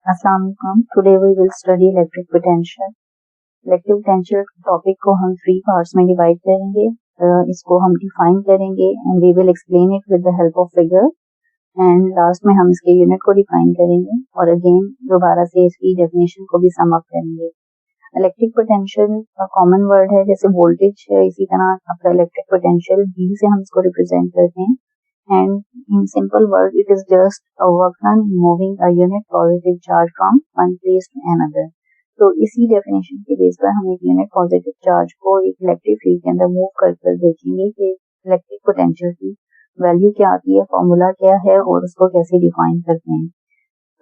अस्सलाम वालेकुम। Today we will study electric potential. Electric potential topic को हम 3 पार्ट्स में डिवाइड करेंगे। इसको हम डिफाइन करेंगे and we will explain it with the help of figure and last में हम इसके यूनिट को डिफाइन करेंगे और अगेन दोबारा से इसकी डेफिनेशन को भी सम अप करेंगे। इलेक्ट्रिक पोटेंशियल कॉमन वर्ड है, जैसे वोल्टेज है इसी तरह आपका इलेक्ट्रिक पोटेंशियल V से हम इसको रिप्रेजेंट करते हैं and in simple word it is just a work done in moving a unit positive charge from one place to another। तो इसी डेफिनेशन के बेस पर हम एक यूनिट पॉजिटिव चार्ज को एक इलेक्ट्रिक फील्ड के अंदर मूव कर देखेंगे कि इलेक्ट्रिक पोटेंशियल की वैल्यू क्या आती है, फॉर्मूला क्या है और उसको कैसे डिफाइन करते हैं।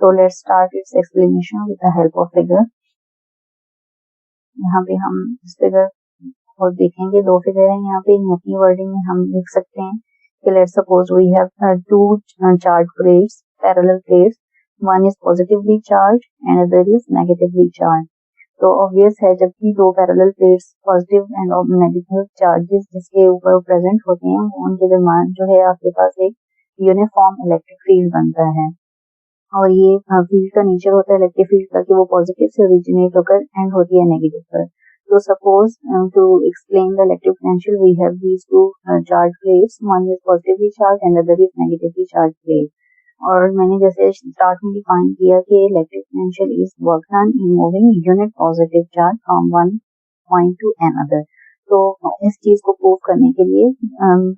तो let's start it's explanation with the help of figure. यहाँ पे हम इस फिगर को देखेंगे, 2 फिगर है यहाँ पे। अपनी वर्डिंग में हम लिख सकते हैं कि let's suppose we have two charged plates, parallel plates. One is positively charged and other is negatively charged. तो obvious है जब भी 2 parallel plates positive and negative charges जिसके ऊपर प्रेजेंट होते हैं उनके दरम्यान जो है आपके पास एक यूनिफॉर्म इलेक्ट्रिक फील्ड बनता है। और ये फील्ड का नेचर होता है इलेक्ट्रिक फील्ड का कि वो पॉजिटिव से ओरिजिनेट होकर एंड होती है नेगेटिव पर। So suppose to explain the electric potential we have these two charged plates, one is positively charged and other is negatively charged plate। और मैंने जैसे स्टार्ट में डिफाइन किया कि electric potential is work done in moving unit positive charge from one point two another. तो इस चीज को प्रूव करने के लिए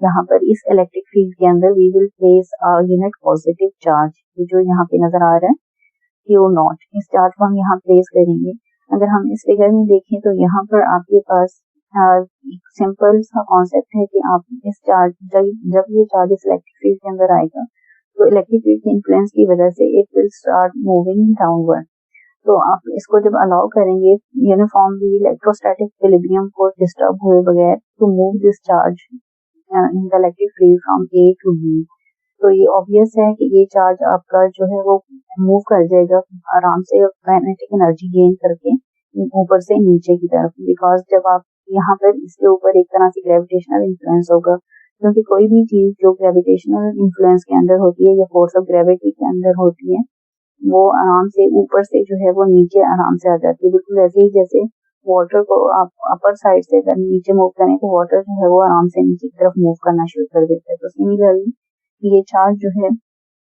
यहाँ पर इस इलेक्ट्रिक फील्ड के अंदर we will place a unit positive charge, जो यहाँ पे नजर आ रहा है Q नॉट। इस चार्ज को हम यहाँ प्लेस करेंगे। अगर हम इस फिगर में देखें तो यहाँ पर आपके पास एक सिंपल सा कॉन्सेप्ट है कि आप इस चार्ज जब ये चार्ज इस इलेक्ट्रिक फील्ड के अंदर आएगा तो इलेक्ट्रिक फील्ड के इन्फ्लुएंस की वजह से it will start moving downward. तो आप इसको जब अलाउ करेंगे यूनिफॉर्मली इलेक्ट्रोस्टैटिक इक्विलिब्रियम को डिस्टर्ब हुए बगैर to move this charge in the electric field from A to B, तो ये ऑब्वियस है कि ये चार्ज आपका जो है वो मूव कर जाएगा आराम से काइनेटिक एनर्जी गेन करके ऊपर से नीचे की तरफ। बिकॉज जब आप यहाँ पर इसके ऊपर एक तरह से ग्रेविटेशनल इन्फ्लुएंस होगा, क्योंकि कोई भी चीज जो ग्रेविटेशनल इन्फ्लुएंस के अंदर होती है या फोर्स ऑफ ग्रेविटी के अंदर होती है वो आराम से ऊपर से जो है वो नीचे आराम से आ जाती है। बिल्कुल ऐसे ही जैसे वाटर को आप अपर साइड से अगर नीचे मूव करें तो वाटर जो है वो आराम से नीचे की तरफ मूव करना शुरू कर देता है। तो सिमिलरली ये चार्ज जो है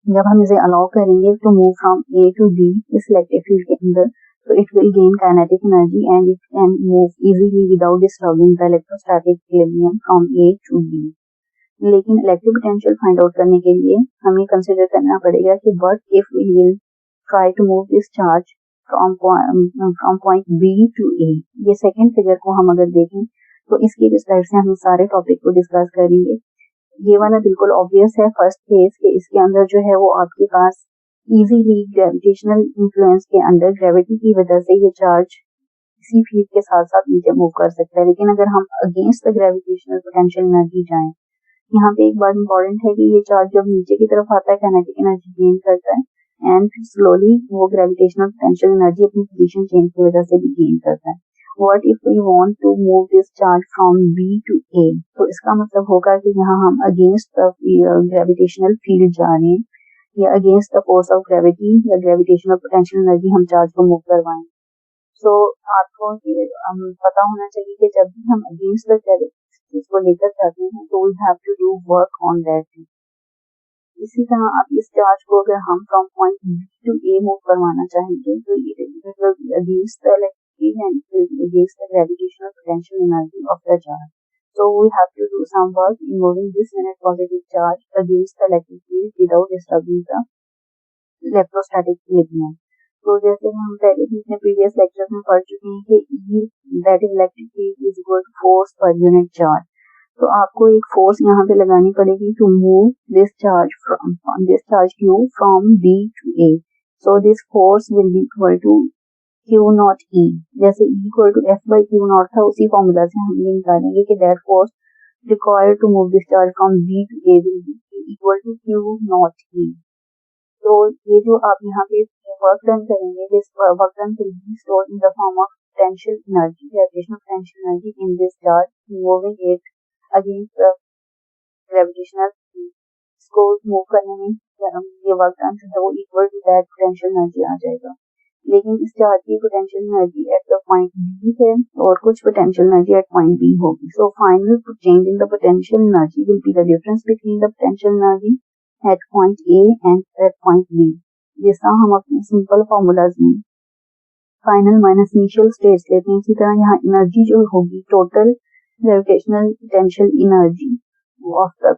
जब हम इसे अलाउ करेंगे to move from A to B इस इलेक्ट्रिक फील्ड के अंदर, तो it will gain kinetic energy and it can move easily without disturbing the electrostatic equilibrium from A to B। लेकिन इलेक्ट्रिक पोटेंशियल फाइंड आउट करने के लिए हमें consider करना पड़ेगा कि what if we will try to move this charge from point B to A। ये second figure को हम अगर देखें तो इसकी रिस्पेक्ट से हम सारे टॉपिक को डिस्कस करेंगे। ये वाला बिल्कुल ऑब्वियस है फर्स्ट केस के इसके अंदर जो है वो आपके पास इजीली ग्रेविटेशनल इन्फ्लुएंस के अंदर ग्रेविटी की वजह से ये चार्ज इसी फील्ड के साथ साथ नीचे मूव कर सकता है। लेकिन अगर हम against the gravitational potential energy जाएं, यहाँ पे एक बात इंपॉर्टेंट है कि ये चार्ज जब नीचे की तरफ आता है काइनेटिक एनर्जी गेन करता है एंड फिर स्लोली वो ग्रेविटेशनल पोटेंशियल एनर्जी अपनी पोजीशन चेंज की वजह से भी गेन करता है। What if we want to move this charge from B to A? तो इसका मतलब होगा कि यहाँ हम अगेंस्ट द ग्रेविटेशनल फील्ड जा रहे हैं या against the force of gravity या ग्रेविटेशनल पोटेंशियल एनर्जी हम चार्ज को मूव करवाएं। सो आपको ये पता होना चाहिए कि जब भी हम अगेंस्ट द ग्रेविटी को लेकर जाते हैं तो we have to do work on that. इसी तरह आप इस चार्ज को अगर हम from point B to A move करवाना चाहेंगे तो ये against the and against the gravitational potential energy of the charge. So we have to do some work in moving this unit positive charge against the electric field without disturbing the electrostatic equilibrium। तो जैसे हम पहले भी अपने previous lecture में पढ़ चुके हैं कि E that is electric field is equal to force per unit charge। तो आपको एक फोर्स यहाँ पे लगानी पड़ेगी to move this charge Q from B to A। So this force will be equal to Q naught E। जैसे E equal to F by Q naught था उसी फॉर्मूला से हम ये निकालेंगे कि that force required to move this charge from B to A will be equal to Q naught E। तो ये जो आप यहाँ पे वर्क डन करेंगे this work done will be stored in the form of potential energy gravitational potential energy in this charge moving it against the gravitational इसको move करने में ये वर्क डन जो है वो equal to that potential energy आ जाएगा। लेकिन इस चार्ज की potential energy at the point B है और कुछ potential energy at point B होगी. So final change in the potential energy will be the difference between the potential energy at point A and at point B. जैसा हम अपने simple formulas में final minus initial states लेते हैं, इसी तरह यहाँ एनर्जी जो होगी total gravitational potential energy of the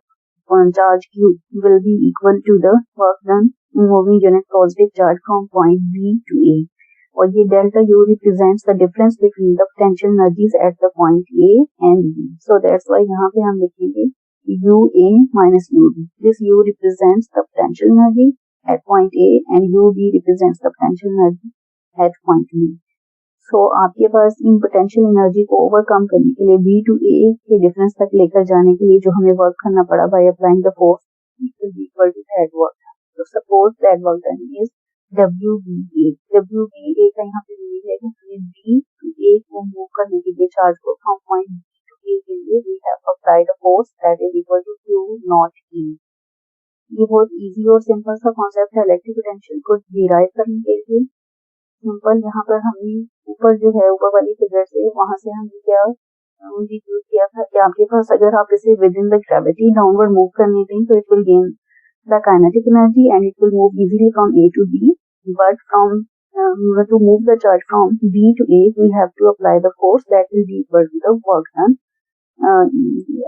charge q will be equal to the work done in moving unit positive charge from point B to A. और ये delta U represents the difference between the potential energies at the point A and B. So that's why यहाँ पे हम लिखेंगे UA minus UB. This U represents the potential energy at point A and UB represents the potential energy at point B. So आपके पास in potential energy को overcome करने के लिए B to A के डिफरेंस तक लेकर जाने के लिए जो हमें वर्क करना पड़ा by applying the force equal to that work. तो suppose that work done is WBA. WBA का यहाँ पे मीनिंग है कि हमें B to A को मूव करने के लिए चार्ज को from point B to A के लिए we have applied a force that is equal to Q naught E. ये बहुत इजी और सिंपल सा कॉन्सेप्ट है इलेक्ट्रिक पोटेंशियल को डिराइव करने के लिए. सिंपल यहाँ पर हमने ऊपर जो है ऊपर वाली फिगर से वहां से हमने क्या यूज किया था कि आपके पास अगर आप इसे with in the gravity downward move करने दें तो it will gain the kinetic energy and it will move easily from A to B. But from to move the charge from B to A we have to apply the force that will be equal to the work done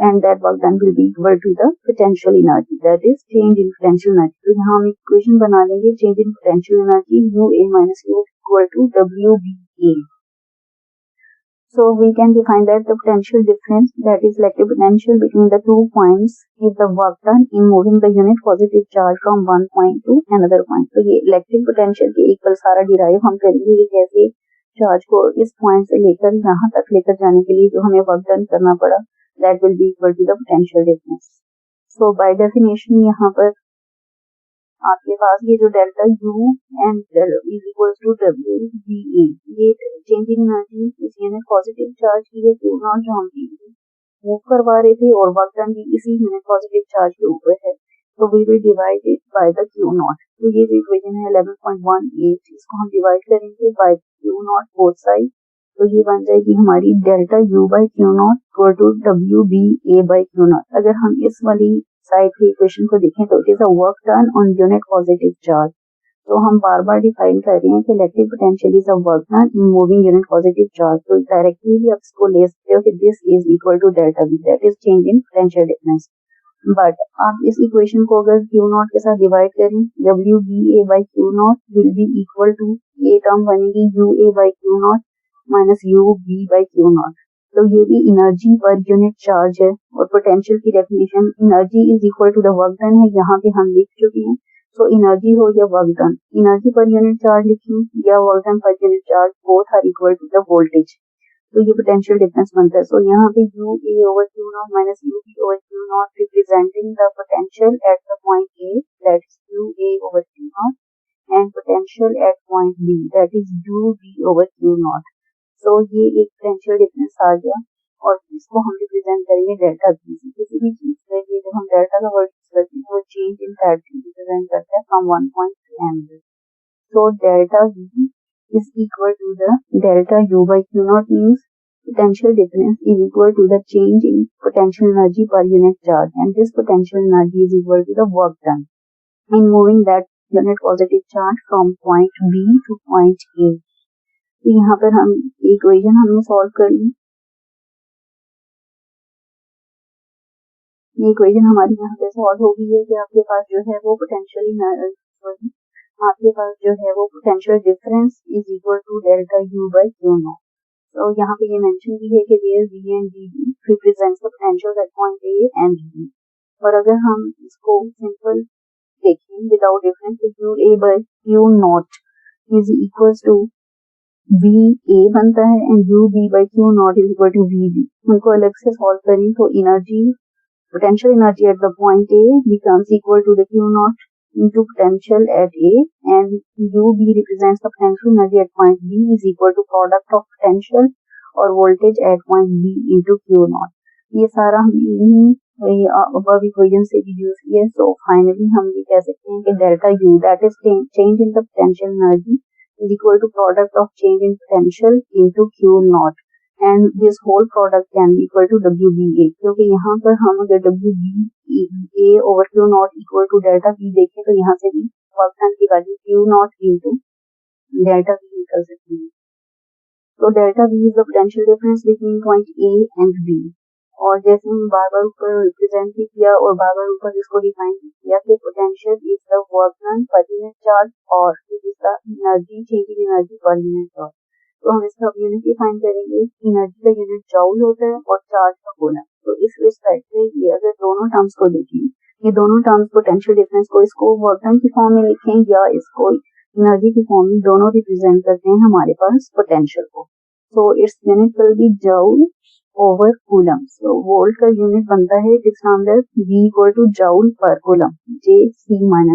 and that work done will be equal to the potential energy, that is change in potential energy. तो यहाँ हम equation बना लेंगे change in potential energy UA minus U equal to WBA. So we can define that the potential difference, that is electric potential between the 2 points, is the work done in moving the unit positive charge from one point to another point. तो ये electric potential के equal सारा derive हम करेंगे कि कैसे charge को इस पॉइंट से लेकर यहाँ तक लेकर जाने के लिए जो हमें वर्क डन करना पड़ा that will be equal to the potential difference. So by definition यहाँ पर आपके पास ये जो delta U and is equals to WBA, ये चेंजिंग एनर्जी इस यूनिट पॉजिटिव चार्ज की है Q नॉट जो हम मूव करवा रहे थे और वर्क डन भी इसी यूनिट पॉजिटिव चार्ज के ऊपर है. तो we will divide it by the Q naught. तो ये जो इक्वेशन है 11.18 इसको हम डिवाइड करेंगे by Q naught both side. तो ये बन जाएगी हमारी delta U by Q naught equal to WBA by Q naught. अगर हम इस वाली साइड की इक्वेशन को देखें तो it is a work done on unit positive charge. तो हम बार बार डिफाइन कर रहे हैं कि electric potential is a work done in moving unit positive charge. तो डायरेक्टली भी आप इसको ले सकते हो कि this is equal to delta B, that is change in potential difference. But आप इस इक्वेशन को अगर Q नॉट के साथ डिवाइड करें WBA by Q naught will be equal to ये टर्म बनेगी UA by Q naught minus UB by Q naught. तो ये भी एनर्जी पर यूनिट चार्ज है और पोटेंशियल की definition energy is equal to the work done है, यहाँ पे हम लिख चुके हैं. सो एनर्जी हो या वर्क डन, एनर्जी पर यूनिट चार्ज लिखें या वर्क डन पर unit charge, both are equal to the voltage. तो ये पोटेंशियल डिफरेंस बनता है. सो यहाँ पे UA over Q naught minus UB over Q naught representing the potential at the point A, that is UA over Q naught, and potential at point B, that is UB over Q naught. So ये एक potential difference आ गया और इसको हम represent करेंगे delta B से. किसी भी चीज के लिए जब हम डेल्टा का वर्ड यूज करते हैं वो चेंज इन दैट रिप्रेजेंट करता है from one point two another. So delta B is equal to the delta U by Q naught, means potential difference is equal to the change in potential energy per unit charge, and this potential energy is equal to the work done in moving that unit positive charge from point B to point A. तो यहाँ पर हम equation हमने solve कर ली. ये equation हमारी यहाँ पे सॉल्व हो गई है कि आपके पास जो है वो पोटेंशियल आपके पास जो है वो potential difference is equal to delta U by Q naught. तो यहाँ पे ये मेंशन भी है कि where V and D represents the potential at point A and B. और अगर हम इसको सिंपल देखें विदाउट डिफरेंस तो UA by Q naught is equal to VA बनता है and UB by Q naught is equal to VB. उनको अलग से सॉल्व करें तो energy potential energy at the point A becomes equal to the Q naught into potential at A, and UB represents the potential energy at point B is equal to product of potential और voltage at point B into Q naught. ये सारा हमने above equation से reduce किया. So finally हम ये कह सकते हैं कि delta U, that is change in the potential energy is equal to product of change in potential into Q naught and this whole product can be equal to WBA क्योंकि यहाँ पर हम अगर WBA over Q naught equal to delta V देखें तो यहाँ से भी वर्क डन की value Q naught into delta V निकल सकती है। तो delta V is the potential difference between point A and B और जैसे हम बार बार ऊपर रिप्रेजेंट भी किया और बार बार ऊपर इसको डिफाइन किया कि potential is the work done पर यूनिट चार्ज और इसका एनर्जी चेंज इन एनर्जी पर यूनिट चार्ज। तो हम इसका यूनिट डिफाइन करेंगे, एनर्जी का यूनिट जूल होता है और चार्ज का कूलम। तो इस रिस्पेक्ट में ये अगर दोनों टर्म्स को देखें, ये दोनों टर्म्स पोटेंशियल डिफरेंस को इसको वर्क डन की फॉर्म में लिखें या इसको एनर्जी की फॉर्म में, दोनों रिप्रेजेंट करते हैं हमारे पास पोटेंशियल को। So its unit will be joule over coulomb. So volt का यूनिट बनता है इस अंदर V equal to joule per coulomb J(C-1).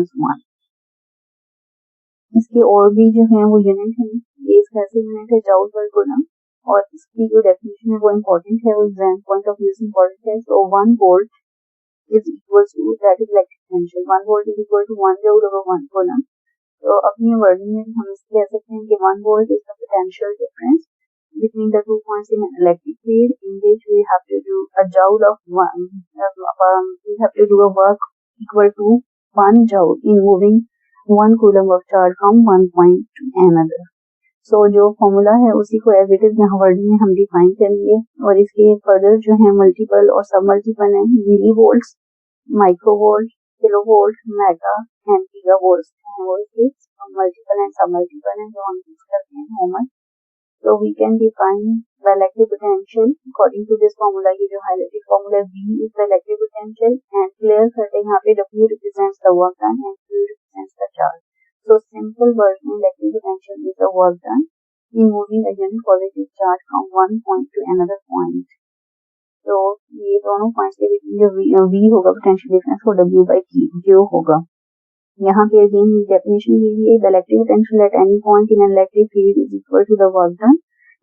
इसके और भी जो है वो यूनिट है, ये इसका ऐसे यूनिट है joule per coulomb और इसकी जो डेफिनेशन है वो इम्पोर्टेंट है, वो एग्जाम पॉइंट ऑफ व्यू से इम्पोर्टेंट है। So 1 volt is equal to that is electric potential 1 volt is equal to 1 joule over 1 coulomb। तो अपनी वर्डिंग में हम इससे कह सकते हैं कि 1 volt is the potential difference between the 2 points in an electric field in which we have to do a joule of we have to do a work equal to 1 joule in moving 1 coulomb of charge from one point to another। So जो formula है उसी को as it is यहाँ wording में हम define करेंगे और इसके फर्दर जो है मल्टीपल और सब मल्टीपल है, milli volts, micro volt, kilo volt, mega and giga volts हैं, वो मल्टीपल एंड सब मल्टीपल हैं जो हम यूज करते हैं common. So we can define the electric potential according to this formula। ये जो highlighted formula V is the electric potential and clear cut है यहाँ पे W represents the work done and Q represents the charge। So simple version electric potential is the work done in moving a unit positive charge from one point to another point। तो ये दोनों points के बीच जो V होगा potential difference वो W by Q होगा। यहाँ पे अगेन डेफिनेशन दी है, the electric potential at any point in an electric field is equal to the work done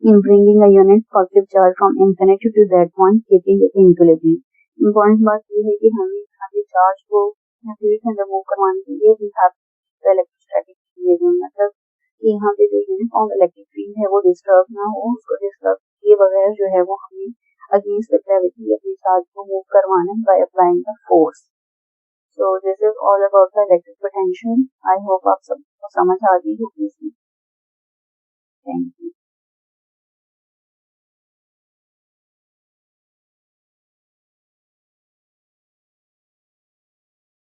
in bringing a unit positive charge from infinity to that point keeping it in equilibrium। Important बात ये है कि हमें यहाँ पे charge को field से अंदर मूव करवाने के लिए we have the electrostatic equilibrium, मतलब कि यहाँ पे जो यूनिफॉर्म इलेक्ट्रिक फील्ड है वो डिस्टर्ब ना हो, उसको डिस्टर्ब किए बगैर जो है वो हमें अगेंस्ट द ग्रेविटी अपने चार्ज को मूव करवाना by applying the force। So this is all about the electric potential। I hope आप सबको समझ आ गई होगी इसमें। Thank you।